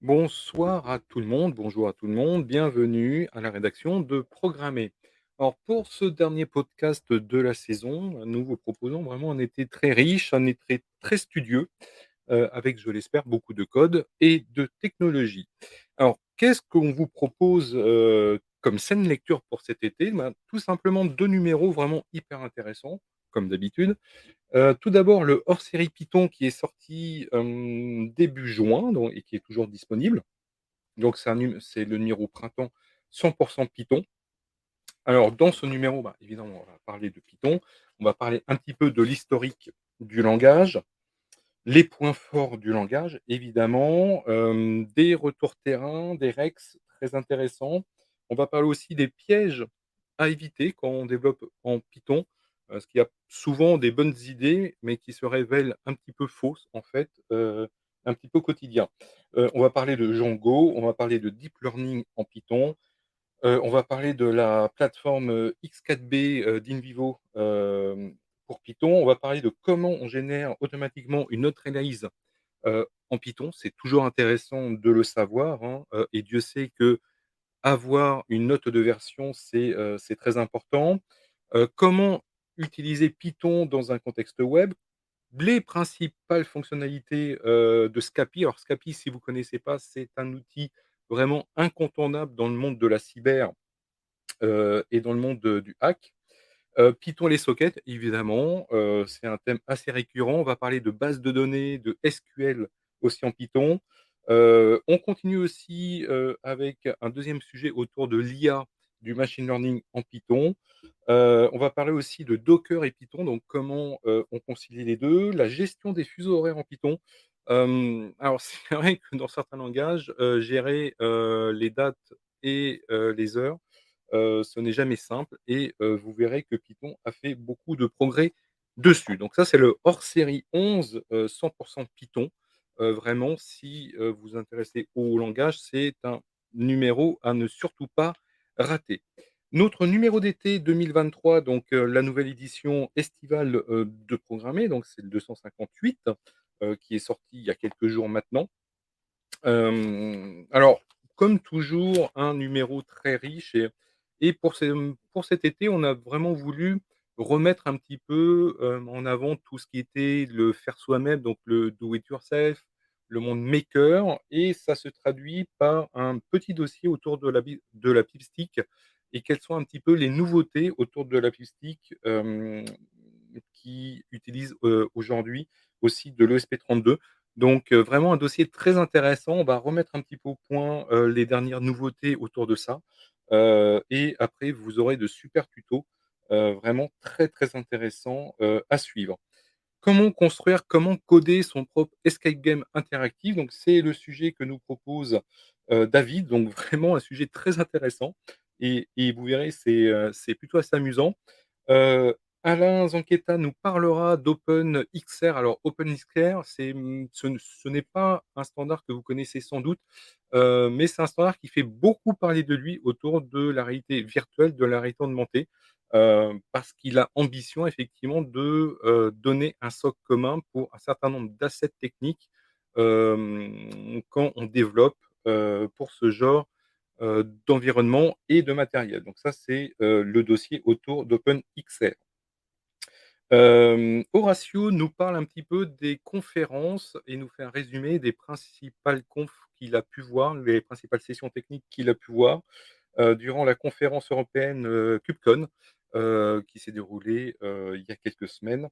Bonsoir à tout le monde, bonjour à tout le monde, bienvenue à la rédaction de Programmer. Alors pour ce dernier podcast de la saison, nous vous proposons vraiment un été très riche, un été très studieux, avec, je l'espère, beaucoup de code et de technologie. Alors qu'est-ce qu'on vous propose, comme scène lecture pour cet été? Ben, tout simplement 2 numéros vraiment hyper intéressants, comme d'habitude. Tout d'abord, le hors-série Python qui est sorti, début juin donc et qui est toujours disponible. Donc c'est le numéro printemps 100 Python. Alors dans ce numéro, bah, évidemment, on va parler de Python. On va parler un petit peu de l'historique du langage, les points forts du langage évidemment, des retours terrain, des rex très intéressants. On va parler aussi des pièges à éviter quand on développe en Python, parce qu'il y a souvent des bonnes idées, mais qui se révèlent un petit peu fausses en fait, un petit peu au quotidien. On va parler de Django, on va parler de deep learning en Python, on va parler de la plateforme, X4B, d'InVivo, pour Python. On va parler de comment on génère automatiquement une note release, en Python. C'est toujours intéressant de le savoir, hein, et Dieu sait qu'avoir une note de version, c'est très important. Comment utiliser Python dans un contexte web? Les principales fonctionnalités, de Scapy. Alors Scapy, si vous ne connaissez pas, c'est un outil vraiment incontournable dans le monde de la cyber, et dans le monde, du hack. Python et les sockets, évidemment, c'est un thème assez récurrent. On va parler de bases de données, de SQL aussi en Python. On continue aussi, avec un deuxième sujet autour de l'IA, du machine learning en Python. On va parler aussi de Docker et Python, donc comment, on concilie les 2. La gestion des fuseaux horaires en Python. Alors c'est vrai que dans certains langages, gérer, les dates et les heures, ce n'est jamais simple et vous verrez que Python a fait beaucoup de progrès dessus. Donc ça, c'est le hors série 11, 100 Python. Vraiment, si, vous vous intéressez au langage, c'est un numéro à ne surtout pas rater. Notre numéro d'été 2023, donc la nouvelle édition estivale, de Programmer, donc c'est le 258, qui est sorti il y a quelques jours maintenant. Alors, comme toujours, un numéro très riche et pour cet été, on a vraiment voulu remettre un petit peu, en avant tout ce qui était le faire soi-même, donc le do it yourself, le monde maker et ça se traduit par un petit dossier autour de la pipstick et quelles sont un petit peu les nouveautés autour de la pipstick, qui utilisent, aujourd'hui aussi de l'ESP32. Donc, vraiment un dossier très intéressant. On va remettre un petit peu au point, les dernières nouveautés autour de ça, et après vous aurez de super tutos, vraiment très, très intéressants, à suivre. Comment construire, comment coder son propre escape game interactif? Donc c'est le sujet que nous propose, David, donc vraiment un sujet très intéressant et vous verrez, c'est plutôt assez amusant. Heu, Alain Zanquetta nous parlera d'OpenXR. Alors OpenXR, ce n'est pas un standard que vous connaissez sans doute, mais c'est un standard qui fait beaucoup parler de lui autour de la réalité virtuelle, de la réalité augmentée, parce qu'il a ambition effectivement de, donner un socle commun pour un certain nombre d'assets techniques, quand on développe, pour ce genre, d'environnement et de matériel. Donc ça, c'est, le dossier autour d'OpenXR. Horatio nous parle un petit peu des conférences et nous fait un résumé des principales confs qu'il a pu voir, les principales sessions techniques qu'il a pu voir, durant la conférence européenne, KubeCon, qui s'est déroulée, il y a quelques semaines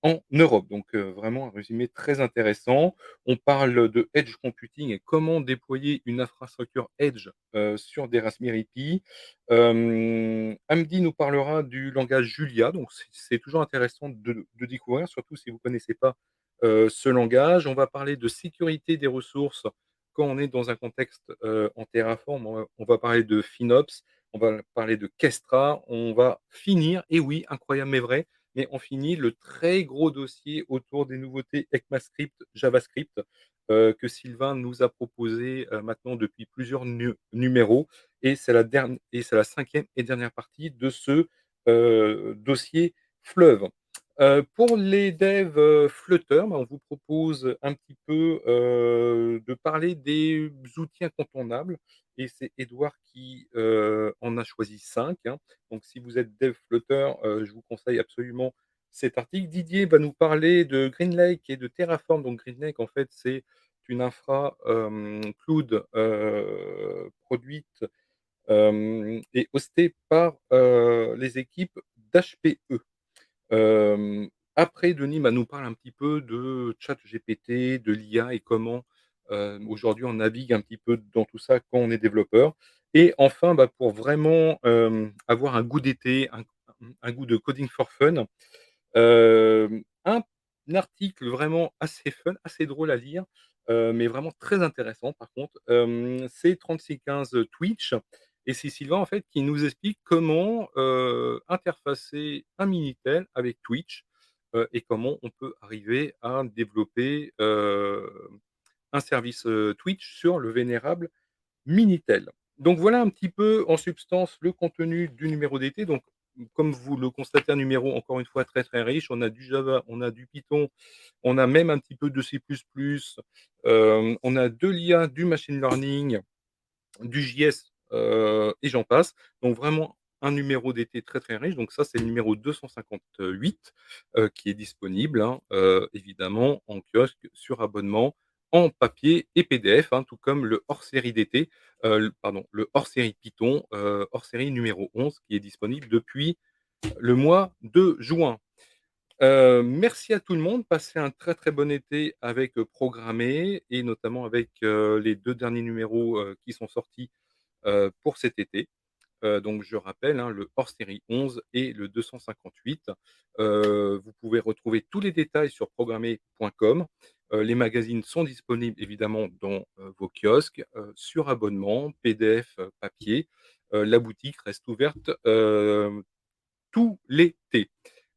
en Europe. Donc, vraiment un résumé très intéressant. On parle de edge computing et comment déployer une infrastructure edge, sur des Raspberry Pi. Hamdi nous parlera du langage Julia, donc c'est toujours intéressant de découvrir, surtout si vous ne connaissez pas, ce langage. On va parler de sécurité des ressources quand on est dans un contexte, en Terraform. On va parler de FinOps, on va parler de Kestra, on va finir et oui, incroyable mais vrai, mais on finit le très gros dossier autour des nouveautés ECMAScript, JavaScript, que Sylvain nous a proposé, maintenant depuis plusieurs numéros et c'est la 5e et dernière partie de ce, dossier fleuve. Pour les devs, Flutter, bah, on vous propose un petit peu, de parler des outils incontournables et c'est Édouard qui, en a choisi 5, hein. Donc si vous êtes dev Flutter, je vous conseille absolument cet article. Didier va nous parler de GreenLake et de Terraform. Donc GreenLake, en fait, c'est une infra, cloud, produite, et hostée par, les équipes d'HPE. Hem, Après Denis, bah, nous parle un petit peu de ChatGPT, de l'IA et comment, aujourd'hui on navigue un petit peu dans tout ça quand on est développeur et enfin, bah, pour vraiment, avoir un goût d'été, un goût de coding for fun, un article vraiment assez fun, assez drôle à lire, mais vraiment très intéressant par contre, c'est 3615 Twitch et c'est Sylvain en fait qui nous explique comment, interfacer un Minitel avec Twitch, et comment on peut arriver à développer, un service, Twitch sur le vénérable Minitel. Donc voilà un petit peu en substance le contenu du numéro d'été. Donc comme vous le constatez, un numéro encore une fois très, très riche. On a du Java, on a du Python, on a même un petit peu de C++, on a de l'IA, du machine learning, du JS, et j'en passe. Donc vraiment un numéro d'été très, très riche. Donc ça, c'est le numéro 258, qui est disponible, hein, évidemment en kiosque, sur abonnement, en papier et PDF, hein, tout comme le hors-série d'été, le hors-série Python, hors-série numéro 11 qui est disponible depuis le mois de juin. Merci à tout le monde. Passez un très, très bon été avec, Programmé et notamment avec, les 2 derniers numéros, qui sont sortis, pour cet été. Donc je rappelle, hein, le hors-série 11 et le 258. Vous pouvez retrouver tous les détails sur programmé.com. Les magazines sont disponibles évidemment dans, vos kiosques, sur abonnement, PDF, papier. La boutique reste ouverte, tout l'été.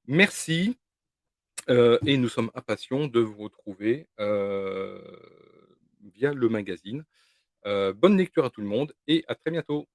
Merci, et nous sommes impatients de vous retrouver, via le magazine. Bonne lecture à tout le monde et à très bientôt.